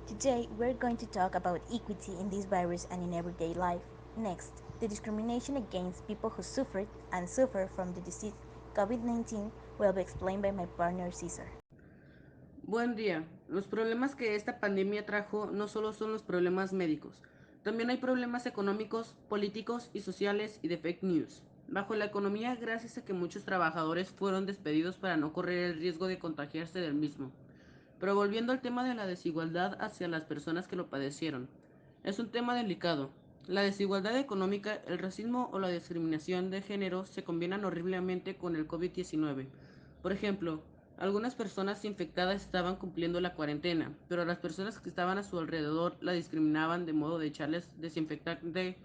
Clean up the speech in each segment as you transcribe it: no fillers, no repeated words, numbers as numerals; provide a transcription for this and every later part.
Today, we're going to talk about equity in this virus and in everyday life. Next, the discrimination against people who suffered and suffer from the disease COVID-19 will be explained by my partner Cesar. Buen día. Los problemas que esta pandemia trajo no solo son los problemas médicos, también hay problemas económicos, políticos y sociales y de fake news. Bajo la economía, gracias a que muchos trabajadores fueron despedidos para no correr el riesgo de contagiarse del mismo. Pero volviendo al tema de la desigualdad hacia las personas que lo padecieron, es un tema delicado. La desigualdad económica, el racismo o la discriminación de género se combinan horriblemente con el COVID-19. Por ejemplo, algunas personas infectadas estaban cumpliendo la cuarentena, pero las personas que estaban a su alrededor la discriminaban de modo de echarles desinfectante,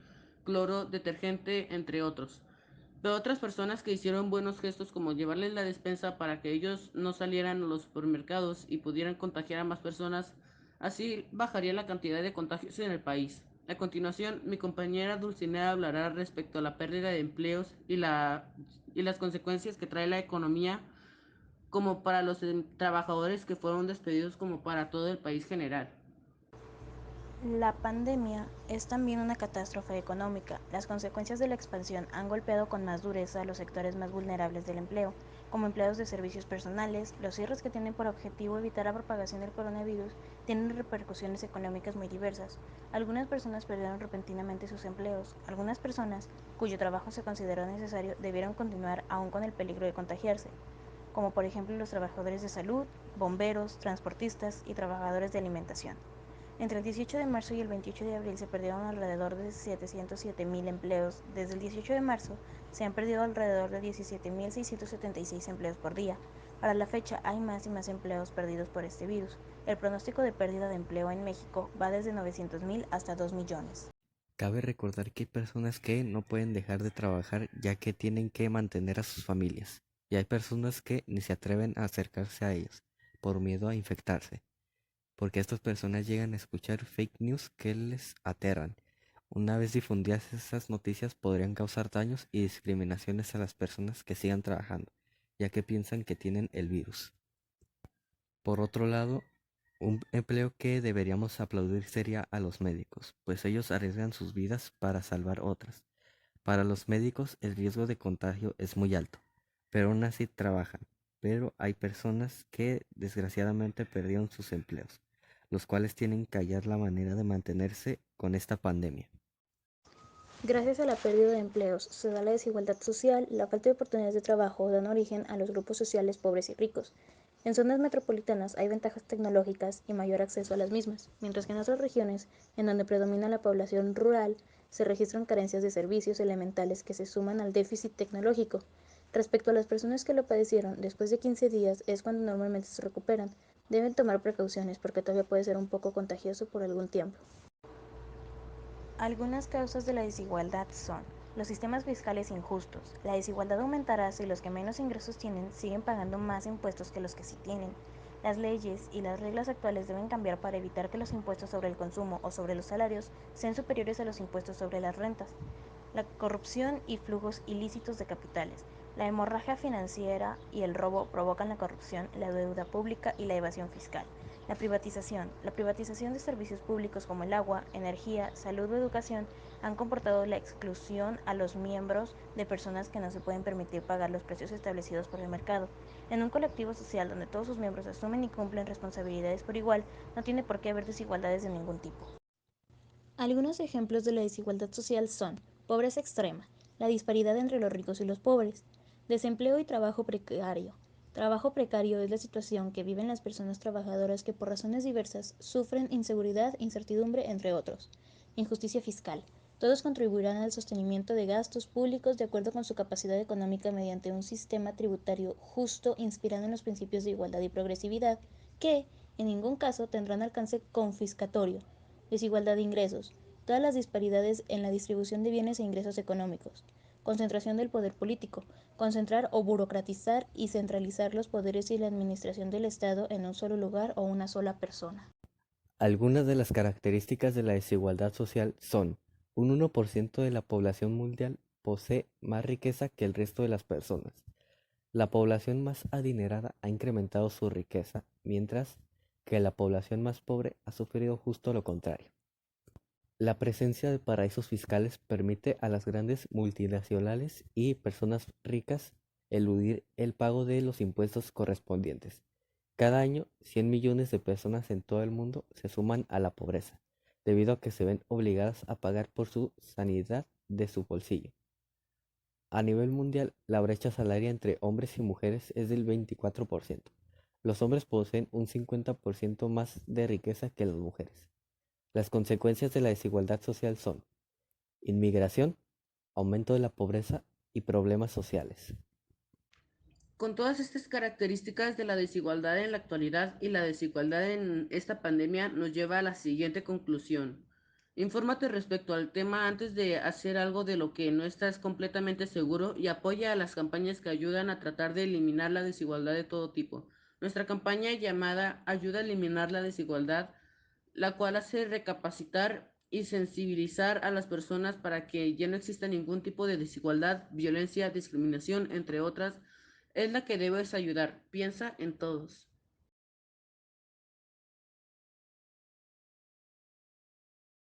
cloro, detergente, entre otros. Pero otras personas que hicieron buenos gestos como llevarles la despensa para que ellos no salieran a los supermercados y pudieran contagiar a más personas, así bajaría la cantidad de contagios en el país. A continuación, mi compañera Dulcinea hablará respecto a la pérdida de empleos y las consecuencias que trae la economía como para los trabajadores que fueron despedidos como para todo el país general. La pandemia es también una catástrofe económica. Las consecuencias de la expansión han golpeado con más dureza a los sectores más vulnerables del empleo, como empleados de servicios personales. Los cierres que tienen por objetivo evitar la propagación del coronavirus tienen repercusiones económicas muy diversas. Algunas personas perdieron repentinamente sus empleos. Algunas personas, cuyo trabajo se consideró necesario, debieron continuar aún con el peligro de contagiarse, como por ejemplo los trabajadores de salud, bomberos, transportistas y trabajadores de alimentación. Entre el 18 de marzo y el 28 de abril se perdieron alrededor de 707.000 empleos. Desde el 18 de marzo se han perdido alrededor de 17.676 empleos por día. Para la fecha hay más y más empleos perdidos por este virus. El pronóstico de pérdida de empleo en México va desde 900.000 hasta 2 millones. Cabe recordar que hay personas que no pueden dejar de trabajar ya que tienen que mantener a sus familias, y hay personas que ni se atreven a acercarse a ellos por miedo a infectarse, porque estas personas llegan a escuchar fake news que les aterran. Una vez difundidas esas noticias podrían causar daños y discriminaciones a las personas que sigan trabajando, ya que piensan que tienen el virus. Por otro lado, un empleo que deberíamos aplaudir sería a los médicos, pues ellos arriesgan sus vidas para salvar otras. Para los médicos el riesgo de contagio es muy alto, pero aún así trabajan. Pero hay personas que desgraciadamente perdieron sus empleos, los cuales tienen que hallar la manera de mantenerse con esta pandemia. Gracias a la pérdida de empleos, se da la desigualdad social, la falta de oportunidades de trabajo dan origen a los grupos sociales pobres y ricos. En zonas metropolitanas hay ventajas tecnológicas y mayor acceso a las mismas, mientras que en otras regiones, en donde predomina la población rural, se registran carencias de servicios elementales que se suman al déficit tecnológico. Respecto a las personas que lo padecieron, después de 15 días es cuando normalmente se recuperan. Deben tomar precauciones porque todavía puede ser un poco contagioso por algún tiempo. Algunas causas de la desigualdad son los sistemas fiscales injustos. La desigualdad aumentará si los que menos ingresos tienen siguen pagando más impuestos que los que sí tienen. Las leyes y las reglas actuales deben cambiar para evitar que los impuestos sobre el consumo o sobre los salarios sean superiores a los impuestos sobre las rentas. La corrupción y flujos ilícitos de capitales. La hemorragia financiera y el robo provocan la corrupción, la deuda pública y la evasión fiscal. La privatización. La privatización de servicios públicos como el agua, energía, salud o educación han comportado la exclusión a los miembros de personas que no se pueden permitir pagar los precios establecidos por el mercado. En un colectivo social donde todos sus miembros asumen y cumplen responsabilidades por igual, no tiene por qué haber desigualdades de ningún tipo. Algunos ejemplos de la desigualdad social son pobreza extrema, la disparidad entre los ricos y los pobres, desempleo y trabajo precario. Trabajo precario es la situación que viven las personas trabajadoras que por razones diversas sufren inseguridad, incertidumbre, entre otros. Injusticia fiscal. Todos contribuirán al sostenimiento de gastos públicos de acuerdo con su capacidad económica mediante un sistema tributario justo inspirado en los principios de igualdad y progresividad, que, en ningún caso, tendrán alcance confiscatorio. Desigualdad de ingresos. Todas las disparidades en la distribución de bienes e ingresos económicos. Concentración del poder político. Concentrar o burocratizar y centralizar los poderes y la administración del Estado en un solo lugar o una sola persona. Algunas de las características de la desigualdad social son: un 1% de la población mundial posee más riqueza que el resto de las personas. La población más adinerada ha incrementado su riqueza, mientras que la población más pobre ha sufrido justo lo contrario. La presencia de paraísos fiscales permite a las grandes multinacionales y personas ricas eludir el pago de los impuestos correspondientes. Cada año, 100 millones de personas en todo el mundo se suman a la pobreza, debido a que se ven obligadas a pagar por su sanidad de su bolsillo. A nivel mundial, la brecha salarial entre hombres y mujeres es del 24%. Los hombres poseen un 50% más de riqueza que las mujeres. Las consecuencias de la desigualdad social son inmigración, aumento de la pobreza y problemas sociales. Con todas estas características de la desigualdad en la actualidad y la desigualdad en esta pandemia nos lleva a la siguiente conclusión. Infórmate respecto al tema antes de hacer algo de lo que no estás completamente seguro y apoya a las campañas que ayudan a tratar de eliminar la desigualdad de todo tipo. Nuestra campaña llamada Ayuda a eliminar la desigualdad, la cual hace recapacitar y sensibilizar a las personas para que ya no exista ningún tipo de desigualdad, violencia, discriminación, entre otras, es la que debes ayudar. Piensa en todos.